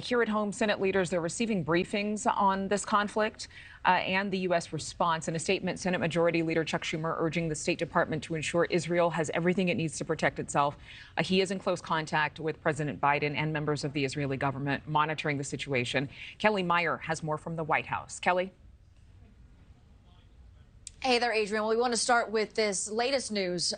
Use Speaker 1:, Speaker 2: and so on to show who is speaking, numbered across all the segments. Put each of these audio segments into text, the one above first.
Speaker 1: Here at home, Senate leaders, they're receiving briefings on this conflict and the U.S. response. In a statement, Senate Majority Leader Chuck Schumer urging the State Department to ensure Israel has everything it needs to protect itself. He is in close contact with President Biden and members of the Israeli government monitoring the situation. Kelly Meyer has more from the White House. Kelly?
Speaker 2: Hey there, Adrienne. Well, we want to start with this latest news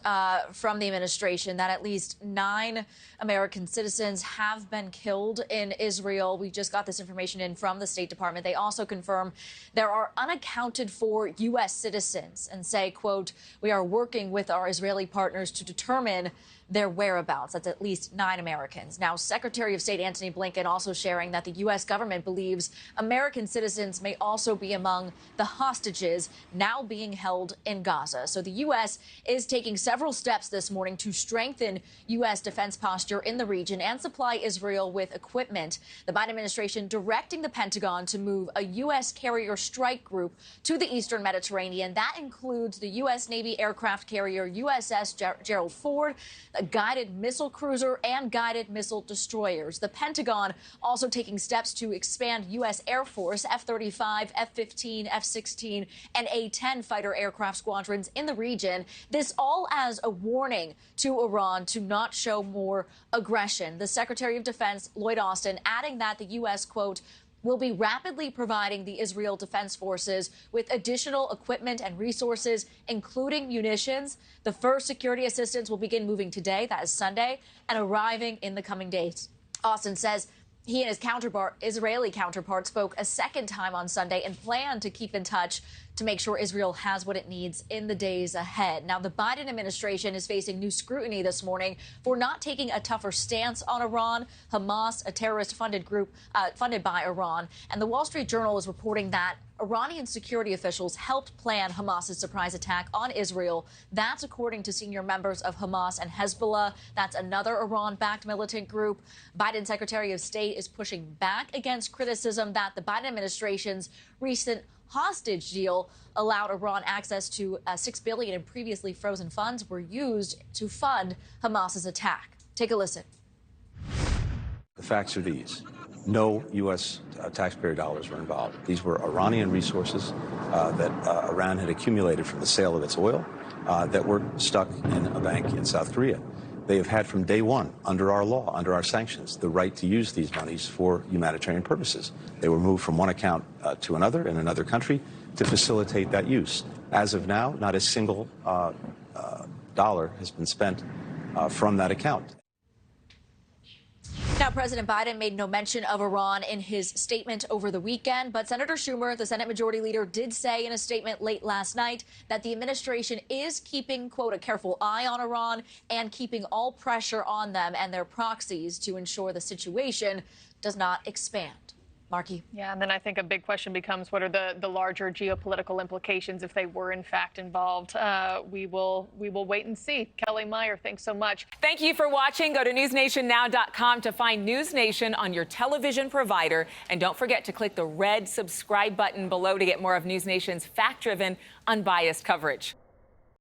Speaker 2: from the administration that at least 9 American citizens have been killed in Israel. We just got this information in from the State Department. They also confirm there are unaccounted for U.S. citizens and say, quote, "We are working with our Israeli partners to determine their whereabouts." That's at least 9 Americans. Now, Secretary of State Antony Blinken also sharing that the U.S. government believes American citizens may also be among the hostages now being held in Gaza. So the U.S. is taking several steps this morning to strengthen U.S. defense posture in the region and supply Israel with equipment. The Biden administration directing the Pentagon to move a U.S. carrier strike group to the eastern Mediterranean. That includes the U.S. Navy aircraft carrier USS Gerald Ford, a guided missile cruiser, and guided missile destroyers. The Pentagon also taking steps to expand U.S. Air Force F-35, F-15, F-16, and A-10 fighter aircraft squadrons in the region. This all as a warning to Iran to not show more aggression. The Secretary of Defense, Lloyd Austin, adding that the U.S., quote, will be rapidly providing the Israel Defense Forces with additional equipment and resources, including munitions. The first security assistance will begin moving today, that is Sunday, and arriving in the coming days. Austin says he and his Israeli counterpart spoke a second time on Sunday and plan to keep in touch to make sure Israel has what it needs in the days ahead. Now, the Biden administration is facing new scrutiny this morning for not taking a tougher stance on Iran. Hamas, a terrorist-funded group funded by Iran, and the Wall Street Journal is reporting that Iranian security officials helped plan Hamas's surprise attack on Israel. That's according to senior members of Hamas and Hezbollah. That's another Iran-backed militant group. Biden's Secretary of State is pushing back against criticism that the Biden administration's recent hostage deal allowed Iran access to $6 billion in previously frozen funds were used to fund Hamas's attack. Take a listen.
Speaker 3: The facts are these. No U.S. Taxpayer dollars were involved. These were Iranian resources that Iran had accumulated from the sale of its oil that were stuck in a bank in South Korea. They have had from day one, under our law, under our sanctions, the right to use these monies for humanitarian purposes. They were moved from one account to another in another country to facilitate that use. As of now, not a single dollar has been spent from that account.
Speaker 2: Now, President Biden made no mention of Iran in his statement over the weekend, but Senator Schumer, the Senate Majority Leader, did say in a statement late last night that the administration is keeping, quote, a careful eye on Iran and keeping all pressure on them and their proxies to ensure the situation does not expand. Markie.
Speaker 4: Yeah, and then I think a big question becomes what are the larger geopolitical implications if they were in fact involved. We will wait and see. Kelly Meyer, thanks so much.
Speaker 1: Thank you for watching. Go to newsnationnow.com to find NewsNation on your television provider. And don't forget to click the red subscribe button below to get more of NewsNation's fact-driven, unbiased coverage.